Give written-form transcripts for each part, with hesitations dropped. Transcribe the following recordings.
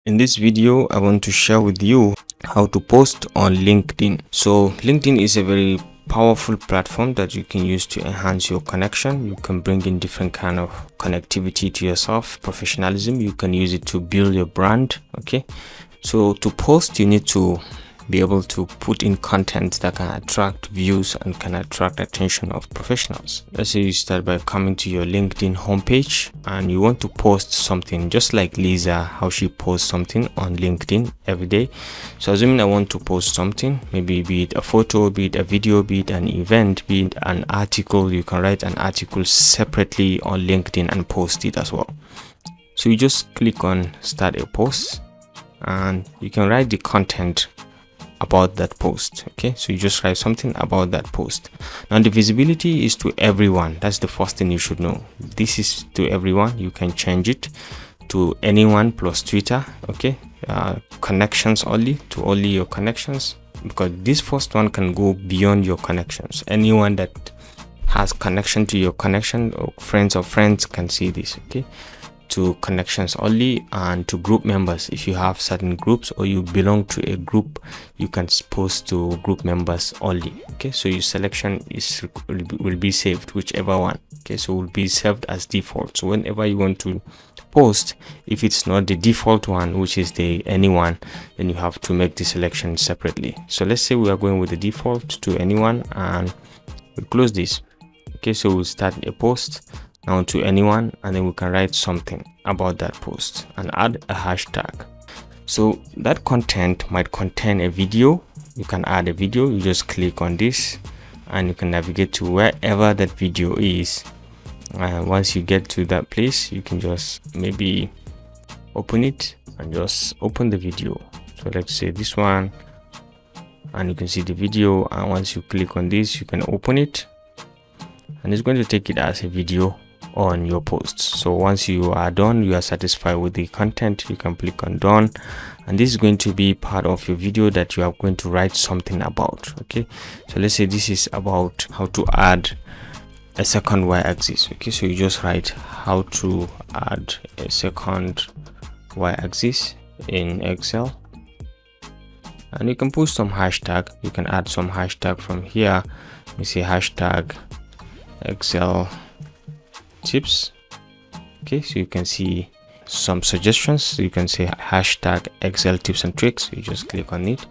In this video, I want to share with you how to post on LinkedIn. So LinkedIn is a very powerful platform that you can use to enhance your connection. You can bring in different kind of connectivity to yourself, professionalism. You can use it to build your brand. Okay, so to post, you need to be able to put in content that can attract views and can attract attention of professionals. Let's say you start by coming to your LinkedIn homepage and you want to post something, just like Lisa, how she posts something on LinkedIn every day. So assuming I want to post something, maybe be it a photo, be it a video, be it an event, be it an article, you can write an article separately on LinkedIn and post it as well. So you just click on start a post and you can write the content about that post. Okay, so you just write something about that post. Now the visibility is to everyone. That's the first thing you should know. This is to everyone. You can change it to anyone plus Twitter. Okay, connections only, to only your connections, because this first one can go beyond your connections. Anyone that has connection to your connection or friends can see this. Okay, to connections only, and to group members. If you have certain groups or you belong to a group, you can post to group members only. Okay, so your selection will be saved, whichever one. Okay, so will be saved as default. So whenever you want to post, if it's not the default one, which is the anyone, then you have to make the selection separately. So let's say we are going with the default to anyone, and we'll close this. Okay, so we'll start a post now to anyone, and then we can write something about that post and add a hashtag. So that content might contain a video. You can add a video. You just click on this and you can navigate to wherever that video is, and once you get to that place, you can just maybe open it and just open the video. So let's say this one, and you can see the video, and once you click on this, you can open it and it's going to take it as a video on your posts. So once you are done, you are satisfied with the content, you can click on done, and this is going to be part of your video that you are going to write something about. Okay, so let's say this is about how to add a second y-axis. Okay, so you just write how to add a second y-axis in Excel, and you can put some hashtag. You can add some hashtag from here. You see hashtag Excel tips. Okay, so you can see some suggestions. So you can say hashtag Excel tips and tricks. You just click on it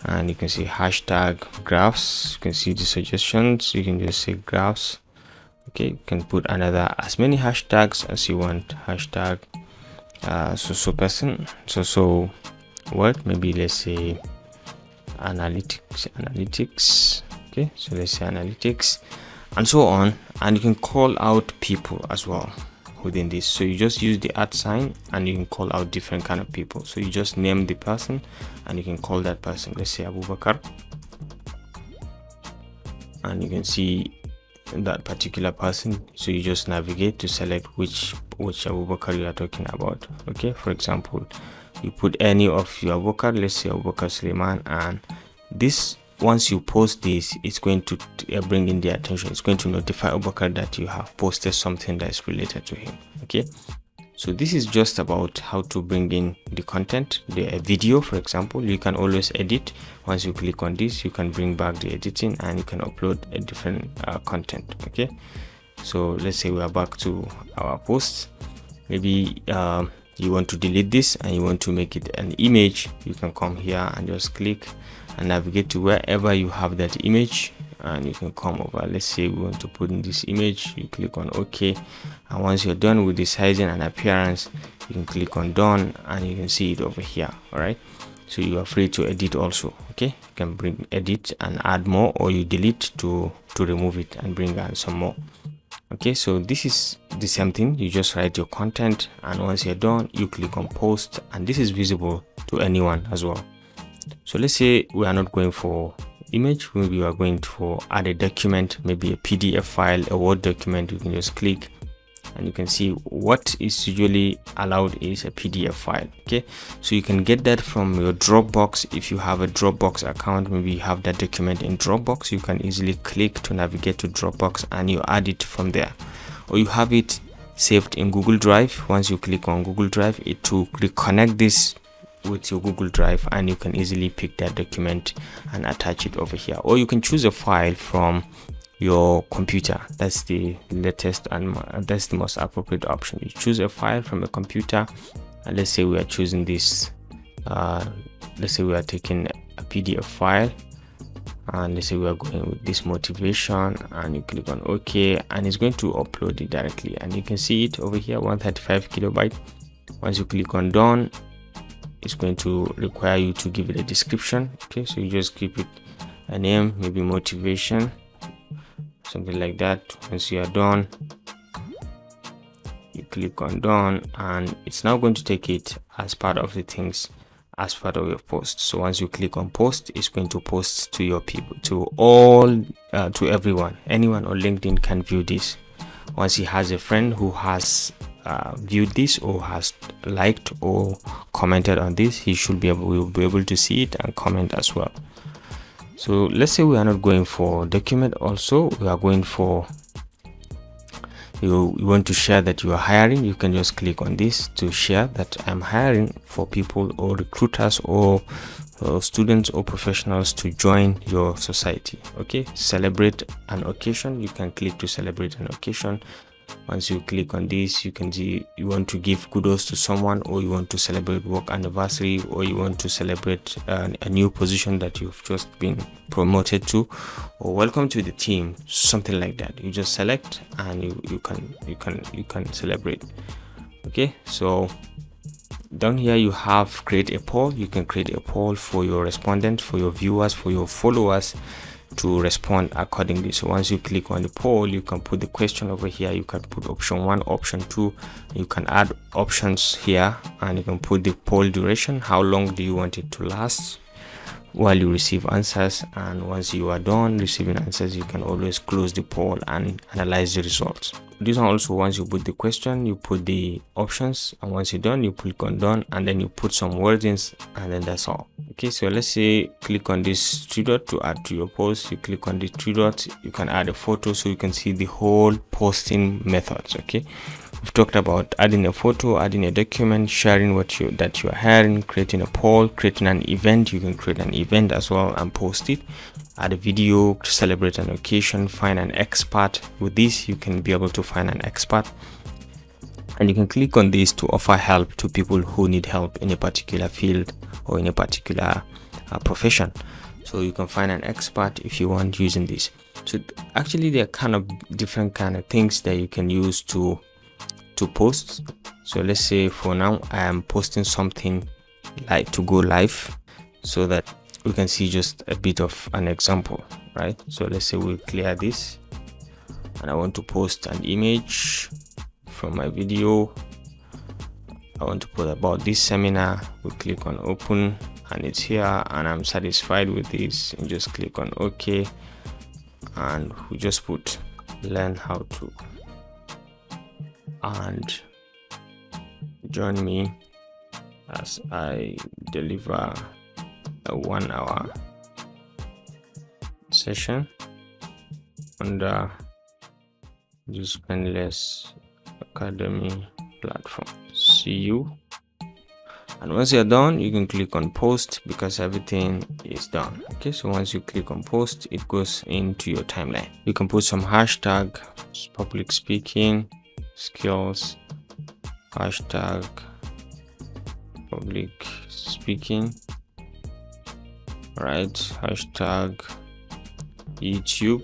and you can see hashtag graphs. You can see the suggestions. You can just say graphs. Okay, you can put another as many hashtags as you want. Hashtag so person, so what, maybe let's say analytics. Okay, so let's say analytics, and so on. And you can call out people as well within this. So you just use the @ sign and you can call out different kind of people. So you just name the person and you can call that person. Let's say Abubakar, and you can see that particular person. So you just navigate to select which Abubakar you are talking about. Okay, for example, you put any of your Abubakar, let's say Abubakar Suleiman, and this, once you post this, it's going to bring in the attention. It's going to notify Abubakar that you have posted something that is related to him. Okay, so this is just about how to bring in the content. A video, for example, you can always edit. Once you click on this, you can bring back the editing and you can upload a different content. Okay, so let's say we are back to our post. Maybe you want to delete this and you want to make it an image. You can come here and just click and navigate to wherever you have that image, and you can come over. Let's say we want to put in this image. You click on OK, and once you're done with the sizing and appearance, you can click on done and you can see it over here. All right, so you are free to edit also. Okay, you can bring edit and add more, or you delete to remove it and bring on some more. Okay, so this is the same thing. You just write your content, and once you're done, you click on post, and this is visible to anyone as well. So let's say we are not going for image, maybe we are going for add a document, maybe a PDF file, a Word document. You can just click and you can see what is usually allowed is a PDF file. Okay, so you can get that from your Dropbox. If you have a Dropbox account, maybe you have that document in Dropbox, you can easily click to navigate to Dropbox and you add it from there, or you have it saved in Google Drive. Once you click on Google Drive, it will reconnect this with your Google Drive, and you can easily pick that document and attach it over here. Or you can choose a file from your computer. That's the latest and that's the most appropriate option. You choose a file from a computer, and let's say we are choosing this, let's say we are taking a PDF file, and let's say we are going with this motivation, and you click on OK, and it's going to upload it directly, and you can see it over here, 135 kilobyte. Once you click on done, it's going to require you to give it a description. Okay, so you just keep it a name, maybe motivation, something like that. Once you are done, you click on done, and it's now going to take it as part of the things, as part of your post. So once you click on post, it's going to post to your people, to all, to everyone. Anyone on LinkedIn can view this. Once he has a friend who has viewed this or has liked or commented on this, he should be able, will be able to see it and comment as well. So let's say we are not going for document, also we are going for, you want to share that you are hiring. You can just click on this to share that I'm hiring for people or recruiters or students or professionals to join your society. Okay, celebrate an occasion. You can click to celebrate an occasion. Once you click on this, you can see you want to give kudos to someone, or you want to celebrate work anniversary, or you want to celebrate a new position that you've just been promoted to, or welcome to the team, something like that. You just select and you can celebrate. Okay, so down here you have create a poll. You can create a poll for your respondent, for your viewers, for your followers to respond accordingly. So once you click on the poll, you can put the question over here. You can put option 1, option 2. You can add options here, and you can put the poll duration. How long do you want it to last while you receive answers? And once you are done receiving answers, you can always close the poll and analyze the results. This one also, once you put the question, you put the options, and once you're done, you click on done, and then you put some wordings, and then that's all. Okay, so let's say click on this 3 dot to add to your post. You click on the 3 dots, you can add a photo, so you can see the whole posting methods. Okay, we've talked about adding a photo, adding a document, sharing that you are hiring, creating a poll, creating an event. You can create an event as well and post it. Add a video to celebrate an occasion, find an expert. With this, you can be able to find an expert, and you can click on this to offer help to people who need help in a particular field or in a particular profession. So you can find an expert if you want using this. So actually there are kind of different kind of things that you can use to post. So let's say for now I am posting something like to go live, so that we can see just a bit of an example, right? So let's say we clear this, and I want to post an image from my video. I want to put about this seminar. We click on open, and it's here, and I'm satisfied with this, and just click on OK, and we just put learn how to, and join me as I deliver a 1-hour session under this Painless Academy platform. See you. And once you're done, you can click on post, because everything is done. Okay, so once you click on post, it goes into your timeline. You can put some hashtag, public speaking skills, hashtag public speaking, right, hashtag YouTube,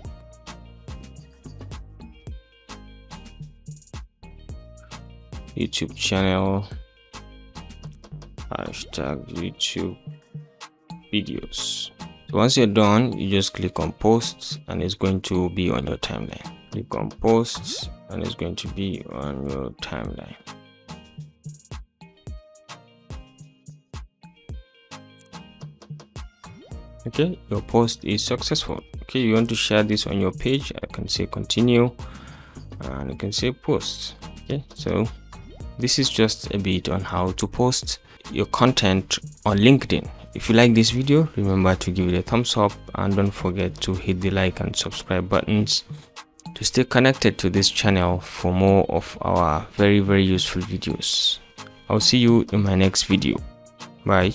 YouTube channel, hashtag YouTube videos. So once you're done, you just click on posts, and it's going to be on your timeline. Click on posts, and it's going to be on your timeline. Okay, your post is successful. Okay, you want to share this on your page, I can say continue, and you can say post. Okay, so this is just a bit on how to post your content on LinkedIn. If you like this video, remember to give it a thumbs up, and don't forget to hit the like and subscribe buttons to stay connected to this channel for more of our very useful videos. I'll see you in my next video. Bye.